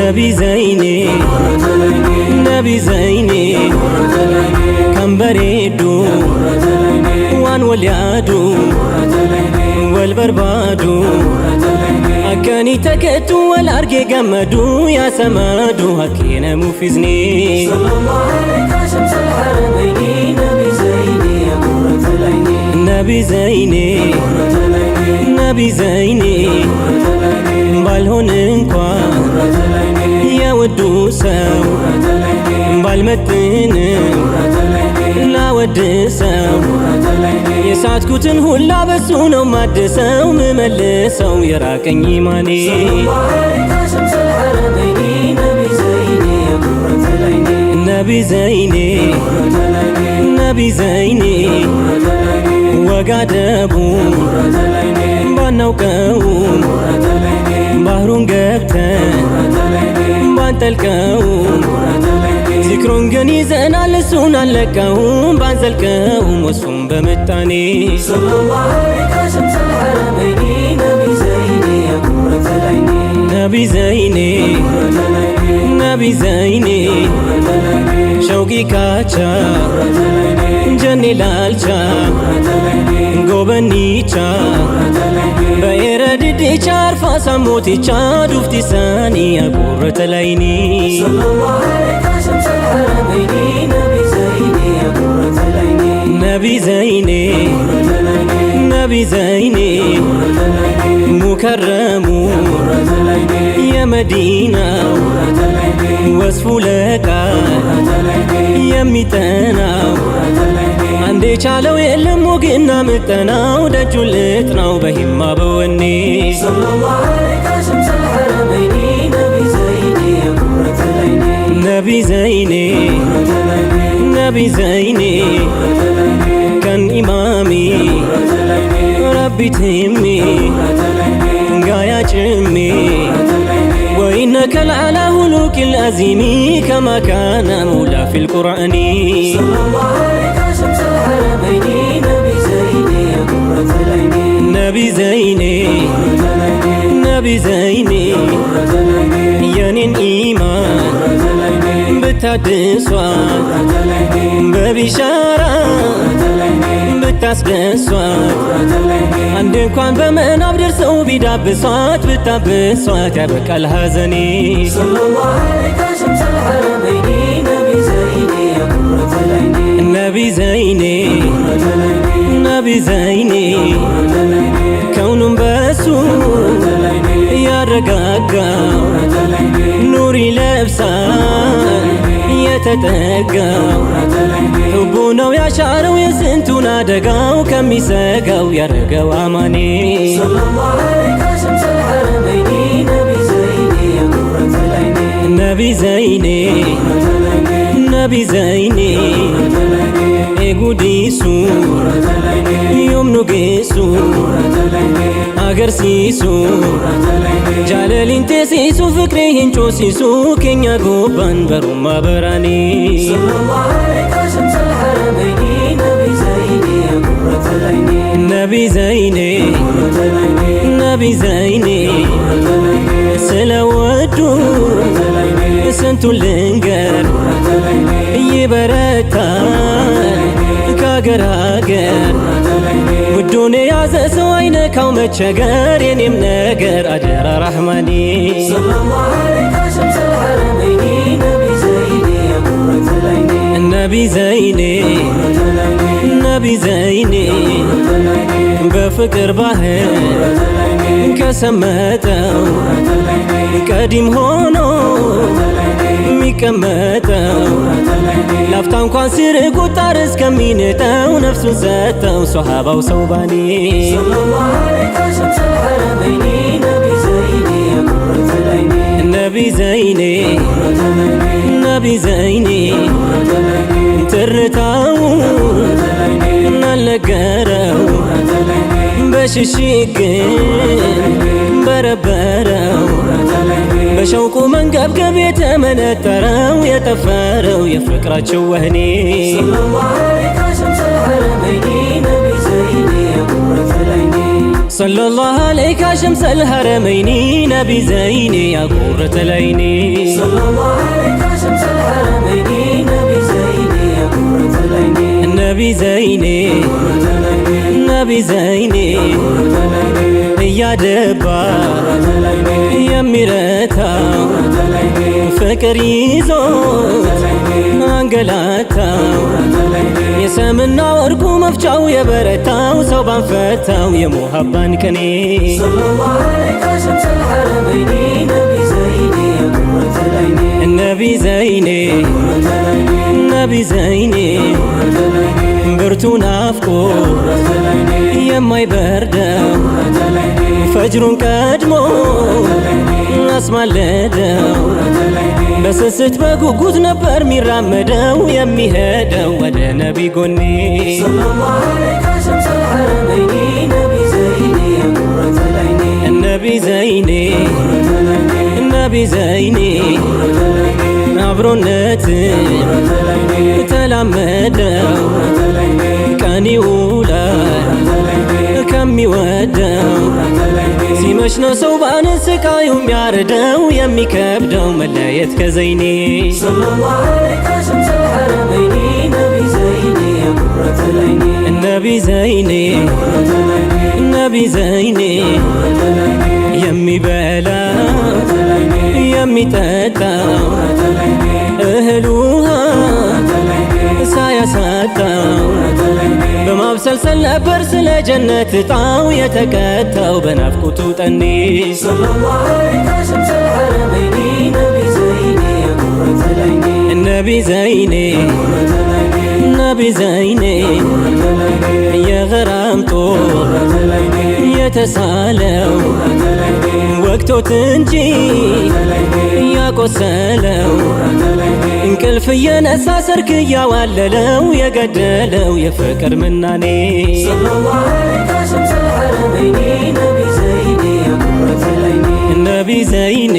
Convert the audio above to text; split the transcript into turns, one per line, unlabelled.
نبي زيني نبي زيني كم بريدو وان واليادو والبربادو أكاني تكتو والأرقي قمدو يا سمادو هكينا مفزني
صلى الله عليك شمس الحرمين نبي زيني يا قرة العينين
نبي زيني نبي زيني بالهون انكوا يا ودوساو بالمتن لا ودساو يسعد كوتن هلا بسونو مادساو مملساو يراكن يماني
صلى الله عليك شمس الحرمين نبي زيني يا قرة العينين
نبي زيني نبي زيني وقعدبو بانوكاو بحرون قبتن بانتلكاو ذكرون قنيزنا لسونا لكاو بانزلكاو وصفون بمتاني
صلى الله عليك شمس الحرمين نبي زيني يا قرة العينين
نبي زيني نبي زيني شوقي كاچا جني لالچا غوبنيچا بيردي چار فاسموتي چا دوفتي ساني يا قرة العينين
صلى الله عليك شمس الحرمين نبي زيني يا قرة العينين
نبي زيني نبي زيني مكرم يا مدينة وصفو لك يا ميتنا عندي چالو يلم وقنا متناو دجو لتناو بهما بوني
صلى الله عليك شمس الحرمين نبي زيني يا قرة العينين
نبي زيني نبي زيني كان إمامي ربي تهمي قايا جمي وإنك لعلى هلوك الأزيم كما كان مولا في القرآن
صلى الله عليك شمس الحرمين نبي زيني يا قرة العينين
نبي زيني نبي زيني يانين إيمان بتعدسوات ببشارة بتاسبسوات عندكم بمن عبدر سو بيدابسوات بتابسوات يبقى الهزني
صلى الله عليك شمس الحرمين نبي زيني يا قرة العينين
نبي زيني نبي زيني كون بسو يا رقاقا نوري لبسان يتتقاو حبونا ويا شعرو يسنتونا دقاو كم يساقاو يا رقاو عماني
صلى الله عليك شمس الحرمين نبي زيني يا قرة العينين
نبي زيني نبي زيني ايقوديسو يوم نقيسو أغرسيسو جالالين تسيسو فكري هنچو سيسو كنيا قوبان بروما براني
صلى الله عليك شمس الحرمين نبي زيني يا قرة العينين
نبي زيني نبي زيني سلواتو سنتو لنقر يبرتان كاقر هاقر ودوني يعزس وينك ومتشقر ينم نقر أجر رحماني
صلى الله عليك شمس الحرمين نبي زيني يا قرة العينين
النبي زيني النبي زيني بفكر باهر كسمتو قديم هونو ميكمتو لافتان كون سيرقو طارس كمينتو نفسو زتو صحابة وصوباني
صلى الله عليك شمس الحرمين نبي زيني يا قرة العينين
النبي زيني النبي زيني ترتاو نالقراو بششيقن بربراو بشوقو من قبقب يتمنتراو يتفارو يفكراتشو وهني
صلى الله عليك شمس الحرمين نبي زيني يا قرة العينين
صلى الله عليك شمس الحرمين نبي زيني يا قرة العيني
صلى الله عليك شمس الحرمين نبي زيني يا قرة العيني
نبي زيني نبي زيني يا دبا يميرتا ፍቅር ይዞት አንገላታው የሰምና ወርቁ መፍቻው የበረታው ሰው ባንፈታው የሙሀባን ቅኔ
ሰለላሁ ዐለይከ ሸምሰል ሐረመይኒ ነቢ ዘይኔ
ነቢ ዘይኔ ብርቱ ናፍቆ የማይበርደው ፈጅሩን ቀድሞ አስማለደው በስስት በጉጉት ነበር ሚራመደው የሚሄደው ወደ ነቢ ጎኔ
ሰለላሁ ዐለይከ ሸምሰል ሐረመይኒ
ነቢ ዘይኔ ነቢ ዘይኔ አብሮነት ተላመደው ቀን ይውላል ከሚወደው ሲመሽ ነው ሰው ባንስቃዩ የሚያርደው የሚከብደው መለየት ከዘይኔ
ሰለላሁ ዐለይከ ሸምሰል ሐረመይኒ
ነቢ ዘይኔ ነቢ ዘይኔ የሚበላ የሚጠጣው እህል ውሃ ሳያሳጣው በማብሰልሰል ነበር ስለ ጀነት እጣው የተቀጣው በናፍቆቱ ጠኔ
ሰለላሁ ዐለይከ ሸምሰል ሐረመይኒ
ነቢ ዘይኔ ነቢ ዘይኔ የገራም ጦር የተሳለው ወቅቶት እንጂ ያቆሰለው እንቅልፍ እየነሳ ሰርክ እያዋለለው የገደለው የፍቅር ምናኔ
ሰለላሁ ዐለይከ ሸምሰል ሐረመይኒ
ነቢ ዘይኔ ነቢ ዘይኔ